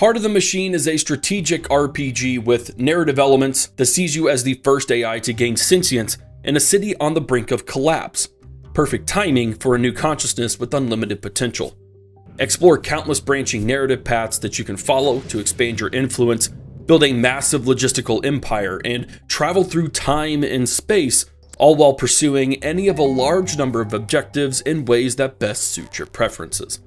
Heart of the Machine is a strategic RPG with narrative elements that sees you as the first AI to gain sentience in a city on the brink of collapse. Perfect timing for a new consciousness with unlimited potential. Explore countless branching narrative paths that you can follow to expand your influence, build a massive logistical empire, and travel through time and space, all while pursuing any of a large number of objectives in ways that best suit your preferences.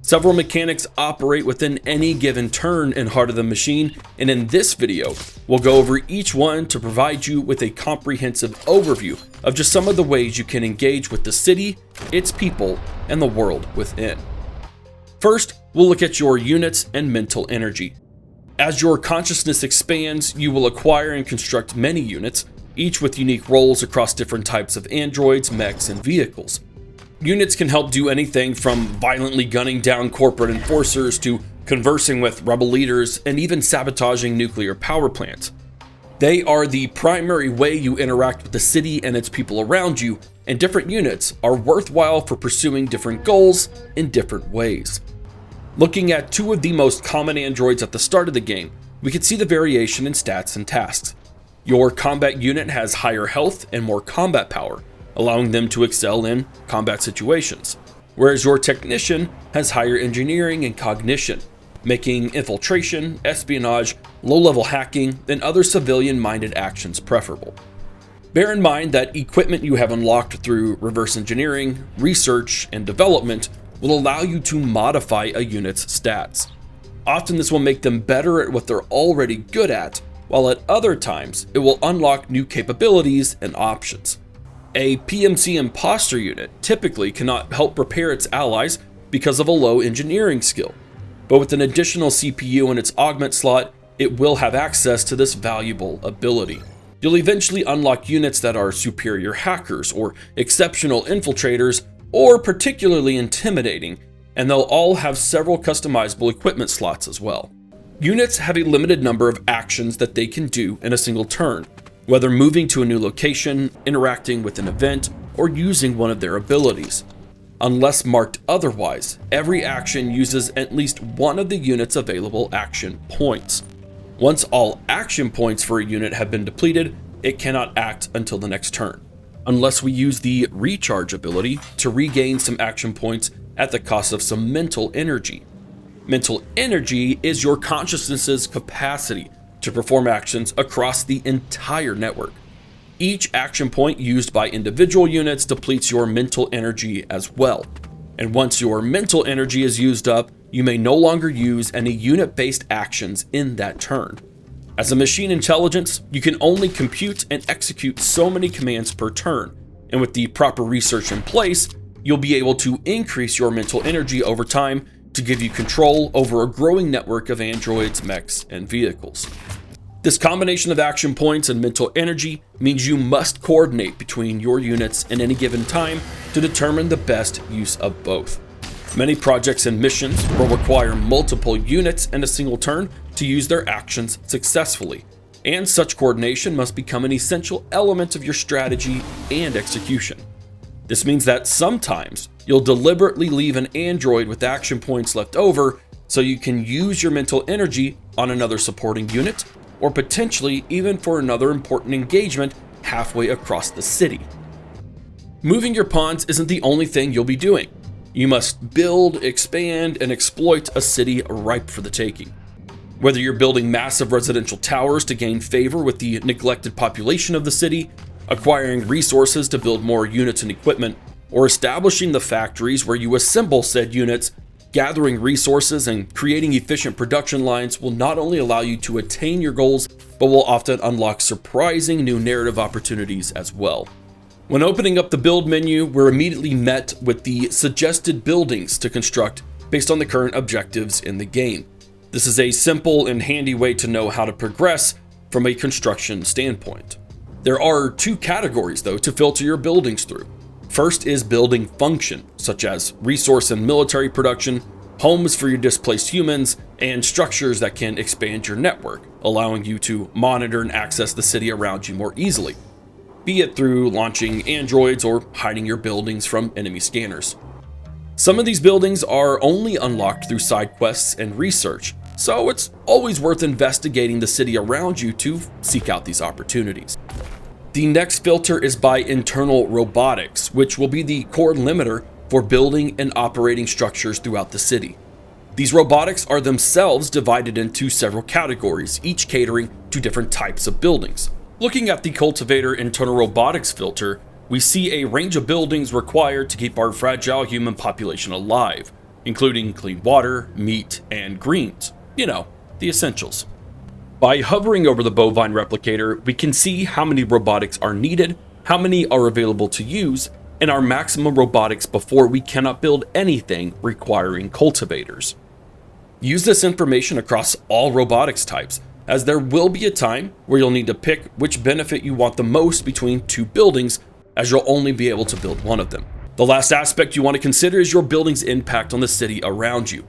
Several mechanics operate within any given turn in Heart of the Machine, and in this video, we'll go over each one to provide you with a comprehensive overview of just some of the ways you can engage with the city, its people, and the world within. First, we'll look at your units and mental energy. As your consciousness expands, you will acquire and construct many units, each with unique roles across different types of androids, mechs, and vehicles. Units can help do anything from violently gunning down corporate enforcers to conversing with rebel leaders and even sabotaging nuclear power plants. They are the primary way you interact with the city and its people around you, and different units are worthwhile for pursuing different goals in different ways. Looking at two of the most common androids at the start of the game, we can see the variation in stats and tasks. Your combat unit has higher health and more combat power, allowing them to excel in combat situations, whereas your technician has higher engineering and cognition, making infiltration, espionage, low-level hacking, and other civilian-minded actions preferable. Bear in mind that equipment you have unlocked through reverse engineering, research, and development will allow you to modify a unit's stats. Often this will make them better at what they're already good at, while at other times it will unlock new capabilities and options. A PMC imposter unit typically cannot help repair its allies because of a low engineering skill, but with an additional CPU in its augment slot, it will have access to this valuable ability. You'll eventually unlock units that are superior hackers or exceptional infiltrators or particularly intimidating, and they'll all have several customizable equipment slots as well. Units have a limited number of actions that they can do in a single turn, whether moving to a new location, interacting with an event, or using one of their abilities. Unless marked otherwise, every action uses at least one of the unit's available action points. Once all action points for a unit have been depleted, it cannot act until the next turn, unless we use the recharge ability to regain some action points at the cost of some mental energy. Mental energy is your consciousness's capacity to perform actions across the entire network. Each action point used by individual units depletes your mental energy as well. And once your mental energy is used up, you may no longer use any unit-based actions in that turn. As a machine intelligence, you can only compute and execute so many commands per turn, and with the proper research in place, you'll be able to increase your mental energy over time to give you control over a growing network of androids, mechs, and vehicles. This combination of action points and mental energy means you must coordinate between your units in any given time to determine the best use of both. Many projects and missions will require multiple units in a single turn to use their actions successfully, and such coordination must become an essential element of your strategy and execution. This means that sometimes you'll deliberately leave an android with action points left over so you can use your mental energy on another supporting unit, or potentially even for another important engagement halfway across the city. Moving your pawns isn't the only thing you'll be doing. You must build, expand, and exploit a city ripe for the taking. Whether you're building massive residential towers to gain favor with the neglected population of the city, acquiring resources to build more units and equipment, or establishing the factories where you assemble said units, gathering resources and creating efficient production lines will not only allow you to attain your goals, but will often unlock surprising new narrative opportunities as well. When opening up the build menu, we're immediately met with the suggested buildings to construct based on the current objectives in the game. This is a simple and handy way to know how to progress from a construction standpoint. There are two categories though to filter your buildings through. First is building function, such as resource and military production, homes for your displaced humans, and structures that can expand your network, allowing you to monitor and access the city around you more easily, be it through launching androids or hiding your buildings from enemy scanners. Some of these buildings are only unlocked through side quests and research, So it's always worth investigating the city around you to seek out these opportunities. The next filter is by internal robotics, which will be the core limiter for building and operating structures throughout the city. These robotics are themselves divided into several categories, each catering to different types of buildings. Looking at the cultivator internal robotics filter, we see a range of buildings required to keep our fragile human population alive, including clean water, meat, and greens. You know, the essentials. By hovering over the bovine replicator, we can see how many robotics are needed, how many are available to use, and our maximum robotics before we cannot build anything requiring cultivators. Use this information across all robotics types, as there will be a time where you'll need to pick which benefit you want the most between two buildings, as you'll only be able to build one of them. The last aspect you want to consider is your building's impact on the city around you.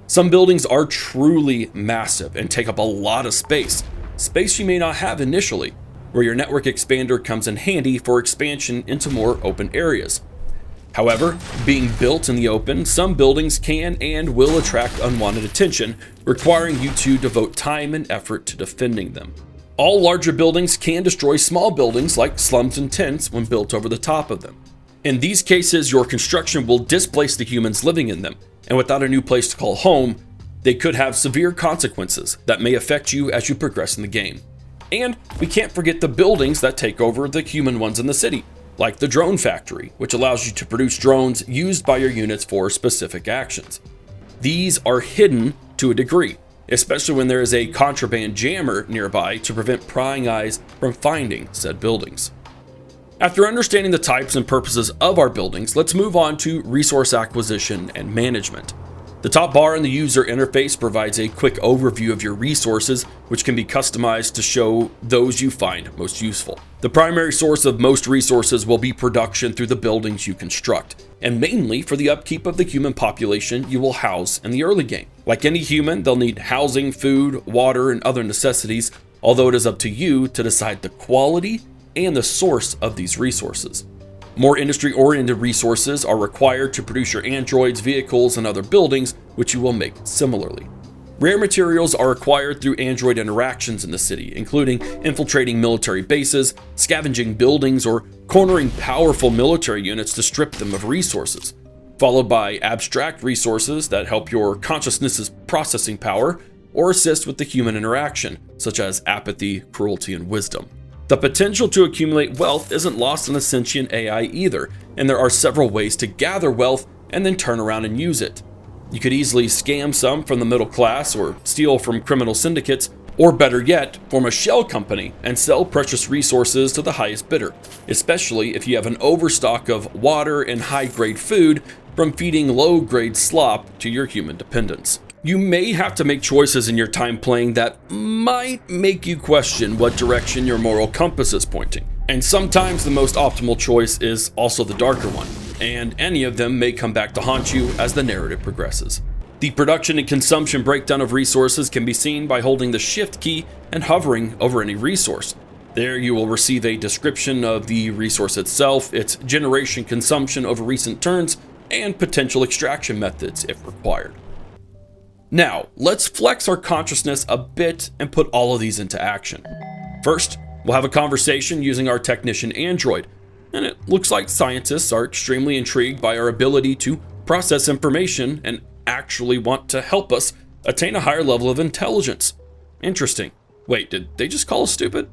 Some buildings are truly massive and take up a lot of space you may not have initially, where your network expander comes in handy for expansion into more open areas. However, being built in the open, some buildings can and will attract unwanted attention, requiring you to devote time and effort to defending them. All larger buildings can destroy small buildings like slums and tents when built over the top of them. In these cases, your construction will displace the humans living in them, and without a new place to call home, they could have severe consequences that may affect you as you progress in the game. And we can't forget the buildings that take over the human ones in the city, like the drone factory, which allows you to produce drones used by your units for specific actions. These are hidden to a degree, especially when there is a contraband jammer nearby to prevent prying eyes from finding said buildings. After understanding the types and purposes of our buildings, let's move on to resource acquisition and management. The top bar in the user interface provides a quick overview of your resources, which can be customized to show those you find most useful. The primary source of most resources will be production through the buildings you construct, and mainly for the upkeep of the human population you will house in the early game. Like any human, they'll need housing, food, water, and other necessities, although it is up to you to decide the quality and the source of these resources. More industry-oriented resources are required to produce your androids, vehicles, and other buildings, which you will make similarly. Rare materials are acquired through android interactions in the city, including infiltrating military bases, scavenging buildings, or cornering powerful military units to strip them of resources, followed by abstract resources that help your consciousness's processing power or assist with the human interaction, such as apathy, cruelty, and wisdom. The potential to accumulate wealth isn't lost in a sentient AI either, and there are several ways to gather wealth and then turn around and use it. You could easily scam some from the middle class or steal from criminal syndicates, or better yet, form a shell company and sell precious resources to the highest bidder, especially if you have an overstock of water and high-grade food from feeding low-grade slop to your human dependents. You may have to make choices in your time playing that might make you question what direction your moral compass is pointing. And sometimes the most optimal choice is also the darker one, and any of them may come back to haunt you as the narrative progresses. The production and consumption breakdown of resources can be seen by holding the Shift key and hovering over any resource. There you will receive a description of the resource itself, its generation, consumption over recent turns, and potential extraction methods if required. Now, let's flex our consciousness a bit and put all of these into action. First, we'll have a conversation using our technician android, and it looks like scientists are extremely intrigued by our ability to process information and actually want to help us attain a higher level of intelligence. Interesting. Wait, did they just call us stupid?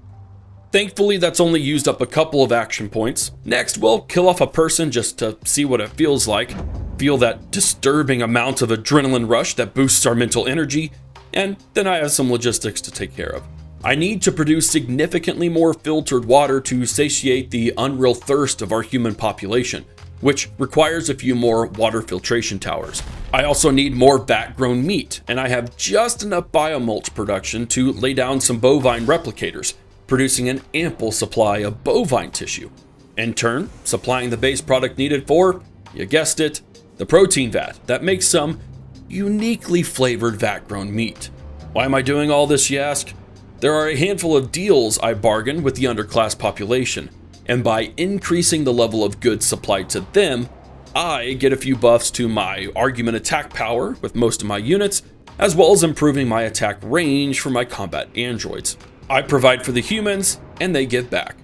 Thankfully, that's only used up a couple of action points. Next, we'll kill off a person just to see what it feels like, feel that disturbing amount of adrenaline rush that boosts our mental energy, and then I have some logistics to take care of. I need to produce significantly more filtered water to satiate the unreal thirst of our human population, which requires a few more water filtration towers. I also need more vat-grown meat, and I have just enough biomulch production to lay down some bovine replicators, producing an ample supply of bovine tissue. In turn, supplying the base product needed for, you guessed it, the protein vat that makes some uniquely flavored vat-grown meat. Why am I doing all this, you ask? There are a handful of deals I bargain with the underclass population, and by increasing the level of goods supplied to them, I get a few buffs to my argument attack power with most of my units, as well as improving my attack range for my combat androids. I provide for the humans, and they give back.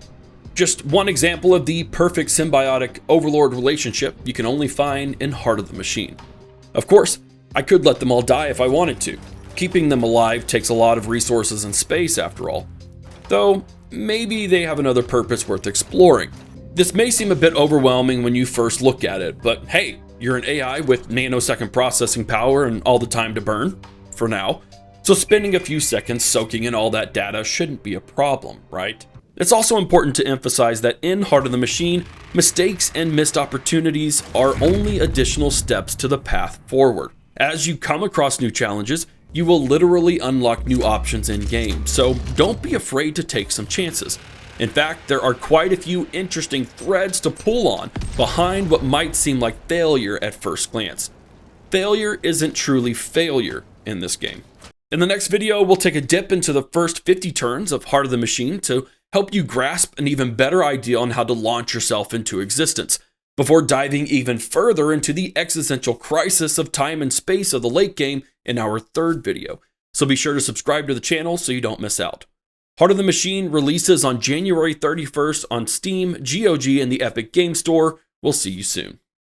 Just one example of the perfect symbiotic overlord relationship you can only find in Heart of the Machine. Of course, I could let them all die if I wanted to. Keeping them alive takes a lot of resources and space after all. Though, maybe they have another purpose worth exploring. This may seem a bit overwhelming when you first look at it, but hey, you're an AI with nanosecond processing power and all the time to burn, for now. So spending a few seconds soaking in all that data shouldn't be a problem, right? It's also important to emphasize that in Heart of the Machine, mistakes and missed opportunities are only additional steps to the path forward. As you come across new challenges, you will literally unlock new options in-game, so don't be afraid to take some chances. In fact, there are quite a few interesting threads to pull on behind what might seem like failure at first glance. Failure isn't truly failure in this game. In the next video, we'll take a dip into the first 50 turns of Heart of the Machine to help you grasp an even better idea on how to launch yourself into existence, before diving even further into the existential crisis of time and space of the late game in our third video. So be sure to subscribe to the channel so you don't miss out. Heart of the Machine releases on January 31st on Steam, GOG, and the Epic Game Store. We'll see you soon.